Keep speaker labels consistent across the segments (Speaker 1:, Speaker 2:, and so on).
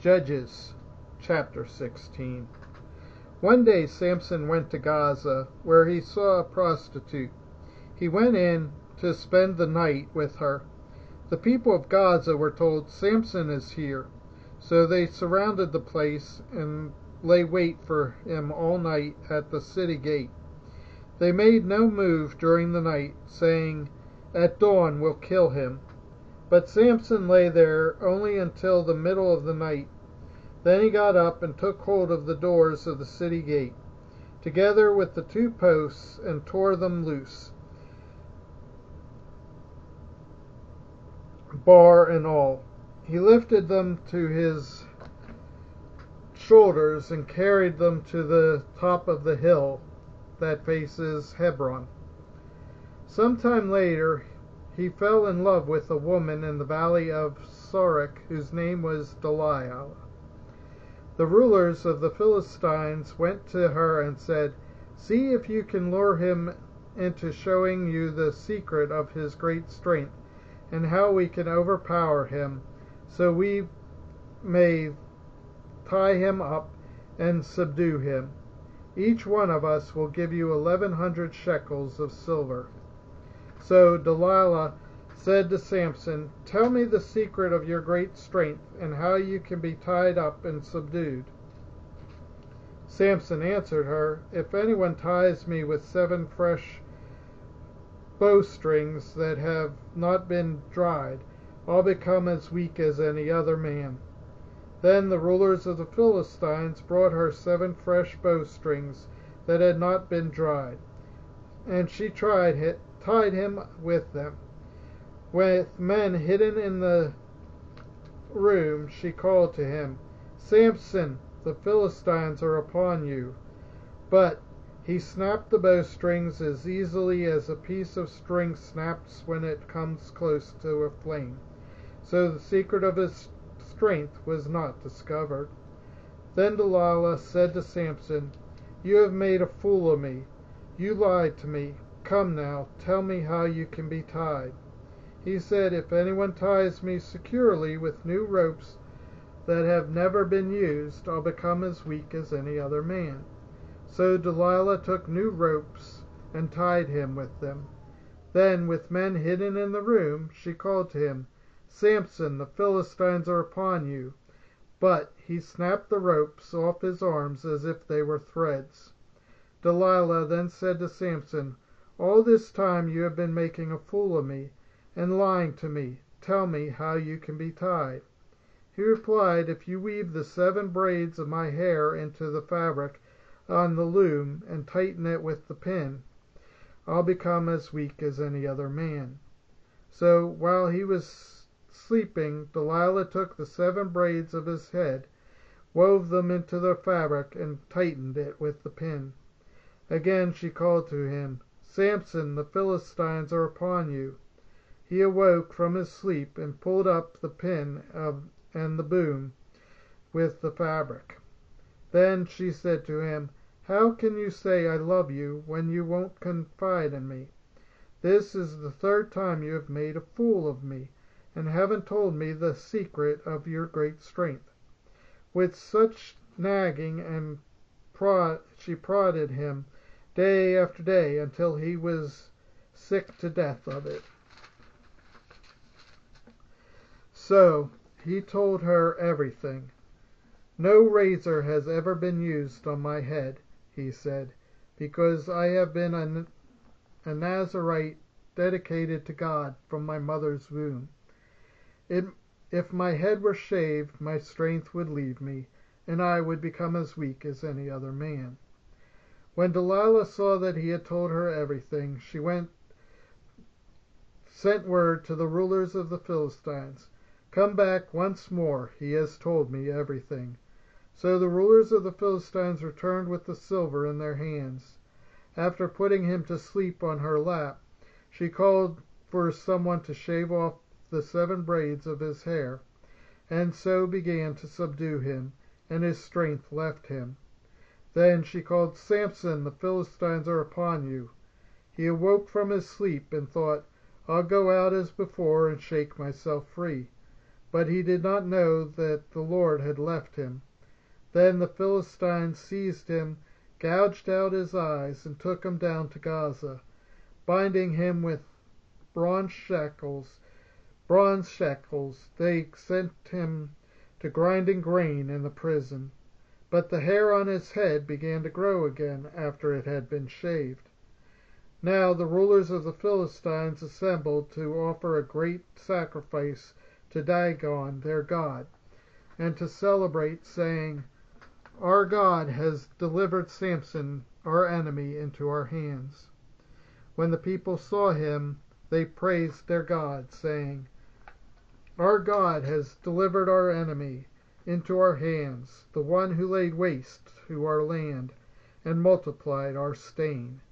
Speaker 1: Judges chapter 16. One day Samson went to Gaza, where he saw a prostitute. He went in to spend the night with her. The people of Gaza were told, "Samson is here." So they surrounded the place and lay wait for him all night at the city gate. They made no move during the night, saying, "At dawn we'll kill him." But Samson lay there only until the middle of the night. Then he got up and took hold of the doors of the city gate, together with the two posts, and tore them loose, bar and all. He lifted them to his shoulders and carried them to the top of the hill that faces Hebron. Sometime later he fell in love with a woman in the valley of Sorek whose name was Delilah. The rulers of the Philistines went to her and said, "See if you can lure him into showing you the secret of his great strength, and how we can overpower him, so we may tie him up and subdue him. Each one of us will give you 1,100 shekels of silver." So Delilah said to Samson, "Tell me the secret of your great strength, and how you can be tied up and subdued." Samson answered her, "If anyone ties me with 7 fresh bowstrings that have not been dried, I'll become as weak as any other man." Then the rulers of the Philistines brought her 7 fresh bowstrings that had not been dried, and she tied him with them. With men hidden in the room, she called to him, "Samson, the Philistines are upon you." But he snapped the bowstrings as easily as a piece of string snaps when it comes close to a flame. So the secret of his strength was not discovered. Then Delilah said to Samson, "You have made a fool of me. You lied to me. Come now, tell me how you can be tied." He said, "If anyone ties me securely with new ropes that have never been used, I'll become as weak as any other man." So Delilah took new ropes and tied him with them. Then, with men hidden in the room, she called to him, "Samson, the Philistines are upon you." But he snapped the ropes off his arms as if they were threads. Delilah then said to Samson, "All this time you have been making a fool of me and lying to me. Tell me how you can be tied." He replied, "If you weave the 7 braids of my hair into the fabric on the loom and tighten it with the pin, I'll become as weak as any other man." So while he was sleeping, Delilah took the 7 braids of his head, wove them into the fabric, and tightened it with the pin. Again she called to him, "Samson, the Philistines are upon you." He awoke from his sleep and pulled up the pin and the boom with the fabric. Then she said to him, "How can you say I love you when you won't confide in me? This is the 3rd time you have made a fool of me, and haven't told me the secret of your great strength." With such nagging and she prodded him day after day until he was sick to death of it. So he told her everything. "No razor has ever been used on my head," he said, "because I have been a Nazarite dedicated to God from my mother's womb. If my head were shaved, my strength would leave me, and I would become as weak as any other man." When Delilah saw that he had told her everything, she sent word to the rulers of the Philistines, "Come back once more. He has told me everything." So the rulers of the Philistines returned with the silver in their hands. After putting him to sleep on her lap, she called for someone to shave off the 7 braids of his hair, and so began to subdue him, and his strength left him. Then she called, "Samson, the Philistines are upon you." He awoke from his sleep and thought, "I'll go out as before and shake myself free." but he did not know that the Lord had left him. Then the Philistines seized him, gouged out his eyes, and took him down to Gaza. Binding him with bronze shackles, they sent him to grinding grain in the prison. But the hair on his head began to grow again after it had been shaved. Now the rulers of the Philistines assembled to offer a great sacrifice to Dagon their god, and to celebrate, saying, "Our God has delivered Samson, our enemy, into our hands." When the people saw him, they praised their God, saying, "Our God has delivered our enemy into our hands, the one who laid waste to our land and multiplied our stain."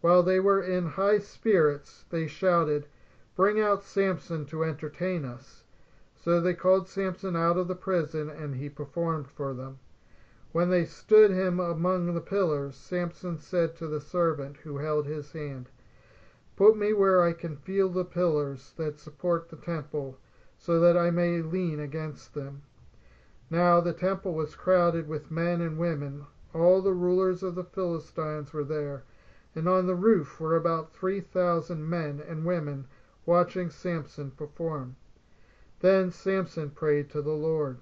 Speaker 1: While they were in high spirits, they shouted, "Bring out Samson to entertain us." So they called Samson out of the prison, and he performed for them. When they stood him among the pillars, Samson said to the servant who held his hand, "Put me where I can feel the pillars that support the temple, so that I may lean against them." Now the temple was crowded with men and women. All the rulers of the Philistines were there, and on the roof were about 3,000 men and women watching Samson perform. Then Samson prayed to the Lord,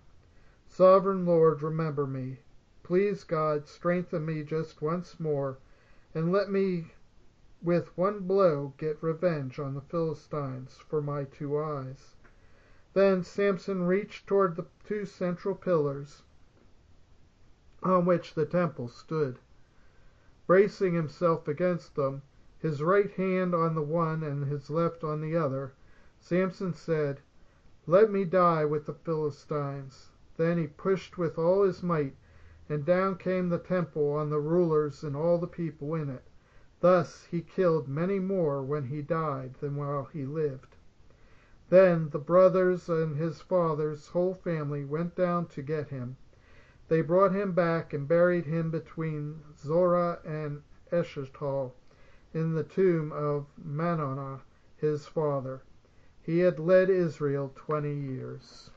Speaker 1: "Sovereign Lord, remember me. Please, God, strengthen me just once more, and let me with one blow get revenge on the Philistines for my 2 eyes." Then Samson reached toward the 2 central pillars on which the temple stood. Bracing himself against them, his right hand on the one and his left on the other, Samson said, "Let me die with the Philistines." Then he pushed with all his might, and down came the temple on the rulers and all the people in it. Thus he killed many more when he died than while he lived. Then the brothers and his father's whole family went down to get him. They brought him back and buried him between Zorah and Eshtaol in the tomb of Manoah his father. He had led Israel 20 years.